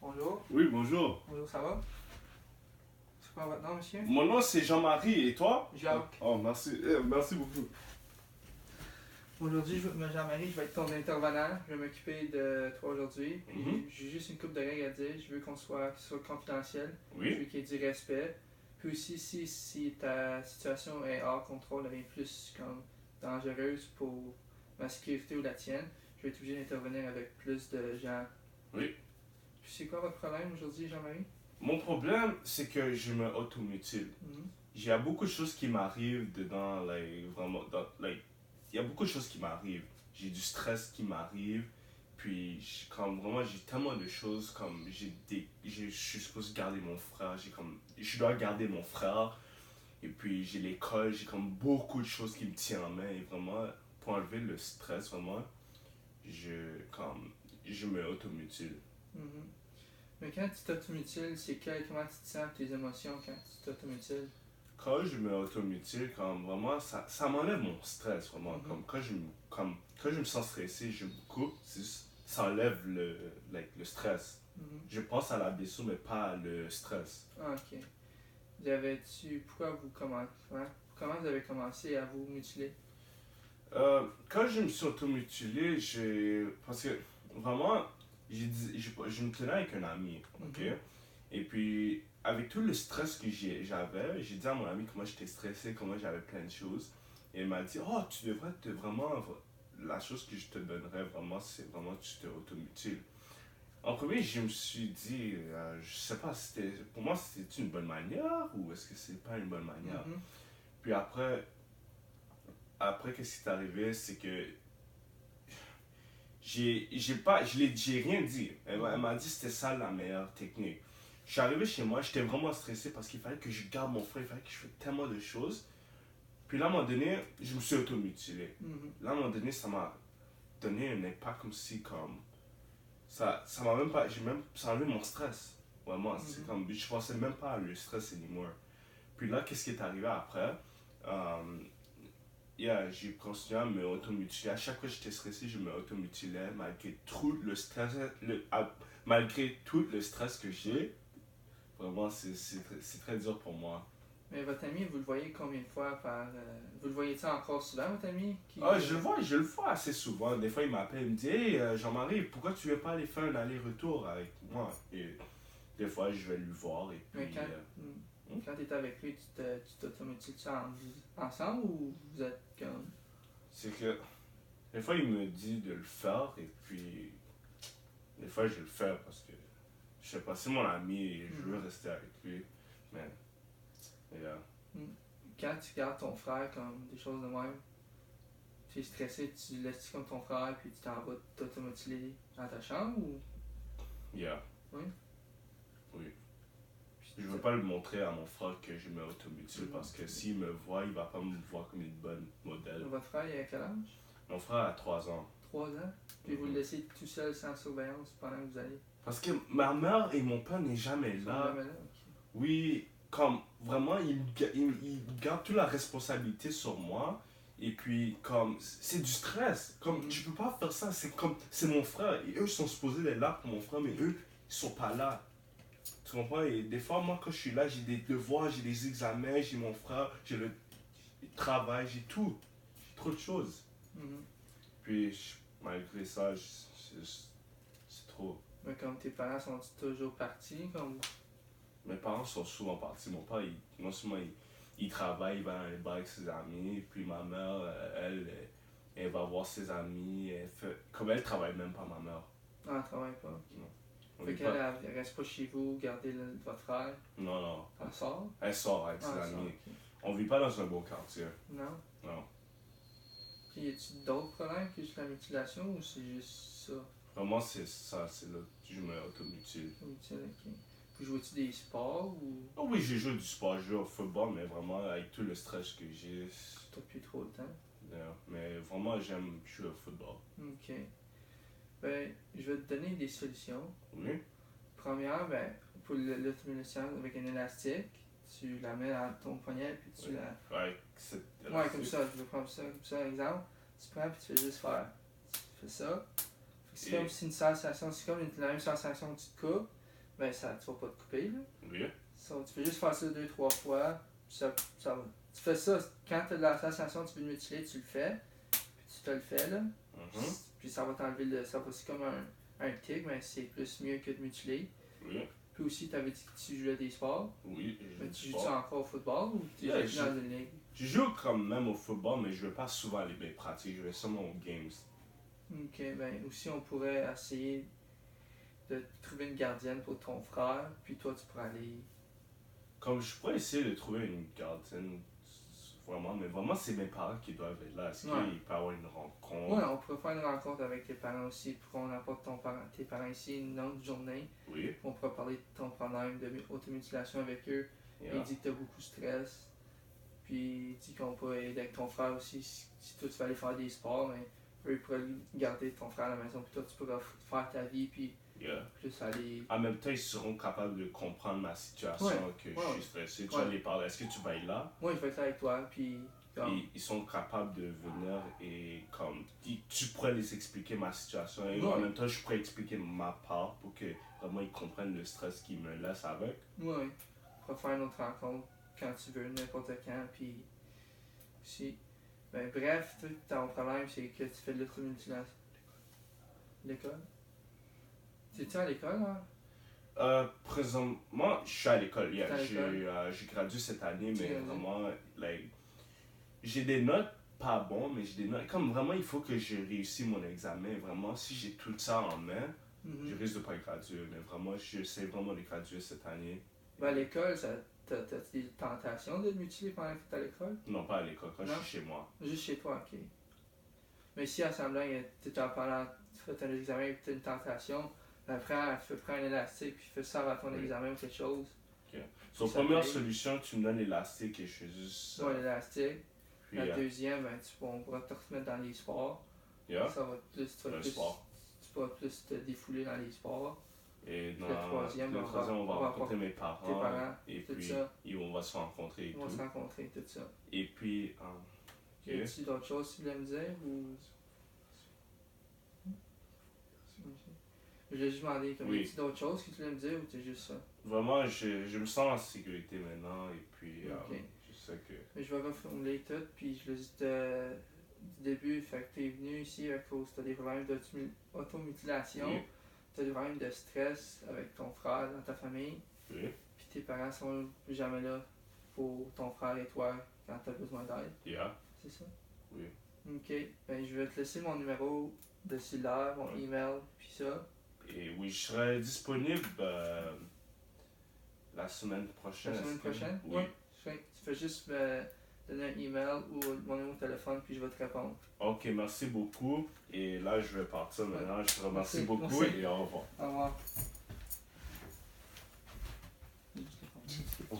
Bonjour. Oui, bonjour. Bonjour, ça va? C'est quoi votre nom, monsieur? Mon nom c'est Jean-Marie et toi? Jacques. Oh, merci. Merci beaucoup. Aujourd'hui, Jean-Marie, je vais être ton intervenant. Je vais m'occuper de toi aujourd'hui. Puis Mhm. j'ai juste une couple de règles à dire. Je veux que ce soit confidentiel. Je veux Oui. qu'il y ait du respect. Puis aussi, si ta situation est hors contrôle, devient plus comme dangereuse pour ma sécurité ou la tienne, je vais être obligé d'intervenir avec plus de gens. Oui. Puis c'est quoi votre problème aujourd'hui, Jean-Marie? Mon problème, c'est que je me automutile. Mhm. Il y a beaucoup de choses qui m'arrivent dedans, vraiment, il y a beaucoup de choses qui m'arrivent. J'ai du stress qui m'arrive, puis comme vraiment, j'ai tellement de choses, comme je suis supposé garder mon frère, je dois garder mon frère, et puis j'ai l'école, j'ai comme beaucoup de choses qui me tiennent en main, et vraiment, pour enlever le stress, vraiment, je me automutile. Mhm. Mais quand tu t'automutiles, comment tu te sens tes émotions quand tu t'automutiles? Quand je me automutile, comme vraiment, ça m'enlève mon stress, vraiment. Mhm. Quand je me sens stressé, je me coupe, ça enlève le stress. Mhm. Je pense à la blessure, mais pas le stress. Ah, ok. Comment vous avez commencé à vous mutiler? Quand je me suis automutilé, parce que vraiment, je me tenais avec un ami, ok? Mhm. Et puis, avec tout le stress que j'avais, j'ai dit à mon ami comment j'étais stressé, comment j'avais plein de choses. Et il m'a dit, oh, tu devrais vraiment, la chose que je te donnerais vraiment, c'est vraiment que tu te automutiles. En premier, je me suis dit, je sais pas, pour moi, c'était une bonne manière ou est-ce que c'est pas une bonne manière? Mhm. Puis après, qu'est-ce qui est arrivé, c'est que j'ai rien dit. Elle m'a dit que c'était ça la meilleure technique. Je suis arrivé chez moi, j'étais vraiment stressé parce qu'il fallait que je garde mon frère, il fallait que je fasse tellement de choses. Puis là, à un moment donné, je me suis automutilé. Mhm. Là, à un moment donné, ça m'a donné un impact comme si, comme. Ça m'a même pas. Ça a enlevé mon stress. Vraiment, c'est Mhm. comme. Je pensais même pas à le stress anymore. Puis là, qu'est-ce qui est arrivé après? J'ai continué à me automutiler. À chaque fois que j'étais stressé, je me automutilais malgré tout le stress, malgré tout le stress que j'ai. Vraiment, c'est très dur pour moi. Mais votre ami, vous le voyez combien de fois vous le voyez-tu encore souvent, votre ami? Ah, je le vois assez souvent. Des fois, il m'appelle, il me dit, hey, Jean-Marie, pourquoi tu veux pas aller faire un aller-retour avec moi? Et des fois, je vais lui voir et Mais puis. quand tu es avec lui, tu t'automutiles-tu ensemble ou vous êtes comme. C'est que des fois, il me dit de le faire et puis des fois, je le fais parce que je sais pas, c'est mon ami et je veux rester avec lui. Mais, yeah. Quand tu gardes ton frère comme des choses de même, tu es stressé, tu le laisses comme ton frère puis tu t'en vas t'automutiler dans ta chambre ou. Yeah. Oui. Oui. Je veux pas le montrer à mon frère que je me automutile parce que s'il me voit, il va pas me voir comme une bonne modèle. Votre frère, il a quel âge? Mon frère a 3 ans. 3 ans? Puis vous le laissez tout seul sans surveillance pendant que vous allez? Parce que ma mère et mon père n'est jamais Ils sont là. jamais là? Ok. Oui, comme vraiment, il garde toute la responsabilité sur moi. Et puis, comme, c'est du stress. Comme, je peux pas faire ça. C'est comme, c'est mon frère. Et eux sont supposés être là pour mon frère, mais eux, ils sont pas là. Tu comprends? Et des fois, moi, quand je suis là, j'ai des devoirs, j'ai des examens, j'ai mon frère, j'ai le travail, j'ai tout. J'ai trop de choses. Mhm. Puis, malgré ça, c'est trop. Mais comme tes parents sont toujours partis, comme. Mes parents sont souvent partis. Mon père, non seulement il travaille, il va dans les bars avec ses amis. Puis ma mère, elle va voir ses amis. Comme elle travaille même pas, ma mère. Ah, elle travaille pas. Non. On Fait est qu'elle pas... elle reste pas chez vous, garder votre frère. Non, non. Elle sort? Elle sort avec ses Ah, elle sort, amis. ok. On vit pas dans un beau quartier. Non? Non. Puis y a-t-il d'autres problèmes que juste la mutilation ou c'est juste ça? Vraiment, c'est ça. C'est là que je me automutile. La mutilation, ok. Puis joues-tu des sports ou Oh oui, j'ai joué du sport. Je joue au football, mais vraiment, avec tout le stress que j'ai. t'as plus trop de temps? Mais vraiment, j'aime jouer au football. Ok. Ben, je vais te donner des solutions. Oui? Première, ben, pour l'automation avec un élastique, tu la mets dans ton poignet puis tu Oui. la. Ouais, Ouais, comme ça, je vais prendre ça, comme ça, exemple. Tu prends puis tu fais juste faire. Tu fais ça. Fait que c'est comme si une sensation, c'est comme la même sensation que tu te coupes, ben ça, tu vas pas te couper, là. Oui. So, tu fais juste faire ça 2-3 fois, puis ça va. Tu fais ça, quand tu as la sensation que tu veux te mutiler, tu le fais, puis tu te le fais, là. Puis ça va t'enlever le. Ça va, c'est comme un tic, mais c'est plus mieux que de mutiler. Oui. Puis aussi, tu avais dit que tu jouais à des sports. Oui. Mais tu joues encore au football ou tu Yeah, joues dans une ligue? Je joue quand même au football, mais je vais pas souvent aller les pratiques. Je vais seulement aux games. Ok, ben aussi, on pourrait essayer de trouver une gardienne pour ton frère, puis toi, tu pourrais aller. Comme je pourrais essayer de trouver une gardienne, vraiment, mais vraiment, c'est mes parents qui doivent être là. Est-ce Ouais. qu'il peut y avoir une rencontre? Ouais, on pourrait faire une rencontre avec tes parents aussi, pour qu'on apporte tes parents ici une autre journée. Oui. On pourrait parler de ton problème d'automutilation avec eux. Yeah. Il dit que tu as beaucoup de stress. Puis il dit qu'on peut aider avec ton frère aussi. Si toi tu vas aller faire des sports, mais eux ils pourraient garder ton frère à la maison. Puis toi tu pourras faire ta vie. Puis Yeah. plus aller. En même temps, ils seront capables de comprendre ma situation, Ouais. que Ouais, je ouais. suis stressé. Tu Ouais. vas les parler. Est-ce que tu vas être là? Moi je vais être là avec toi. Puis comme. Et ils sont capables de venir et comme tu pourrais les expliquer ma situation et Ouais. en même temps je pourrais expliquer ma part pour que vraiment ils comprennent le stress qu'ils me laissent avec. Ouais. On pourra faire une autre rencontre quand tu veux, n'importe quand. Puis aussi. Ben bref, ton problème c'est que tu fais de l'automutilation. L'école? T'es-tu à l'école, hein? Présentement, je suis à l'école. Yeah. T'es à l'école? J'ai gradué cette année, Tu mais gradues? vraiment, like, j'ai des notes pas bonnes, mais j'ai des notes. Comme vraiment, il faut que je réussisse mon examen. Vraiment, si j'ai tout ça en main, je risque de pas graduer. Mais vraiment, j'essaie vraiment de graduer cette année. Ben à l'école, t'as des tentations de te mutiler pendant que t'es à l'école? Non, pas à l'école, quand Non. je suis chez moi. Juste chez toi, ok. Mais si à semblant, tu en parlant, tu fais ton examen et tu as une tentation, ben prends un élastique puis fais ça avant ton Oui. examen ou quelque chose. So, Ça première paye. solution, tu me donnes l'élastique et je fais juste ça. Ouais, l'élastique. Puis, La deuxième, ben, on pourra te remettre dans les sports. yeah, Ça va plus, tu vas le plus, sport. tu pourras plus te défouler dans les sports. Et dans Le troisième, on va rencontrer mes parents. Tes parents, Et tout puis, ça. on va se rencontrer et On va se tout. rencontrer, tout ça. Et puis, Y a-t-il d'autres choses que tu voulais me dire ou. Je vais juste demander, comme, Oui. y a-t-il d'autres choses que tu voulais me dire ou t'es juste ça? vraiment, je me sens en sécurité maintenant. Et puis, Ok. je sais que. Mais je vais reformuler tout, puis je le dis du début, fait que t'es venu ici à cause t'as des problèmes d'automutilation, Oui. t'as des problèmes de stress avec ton frère dans ta famille, Oui. puis tes parents sont jamais là pour ton frère et toi quand t'as besoin d'aide, Yeah. c'est ça? Oui. Ok, ben je vais te laisser mon numéro de cellulaire, mon email, puis ça. Et oui, je serai disponible la semaine prochaine. La semaine est-ce que- prochaine? Oui. Ouais. Tu fais juste me donner un email ou mon numéro de téléphone, puis je vais te répondre. Ok, merci beaucoup. Et là, je vais partir maintenant. Je te remercie Merci. beaucoup Merci. et au revoir. Au revoir. Oh.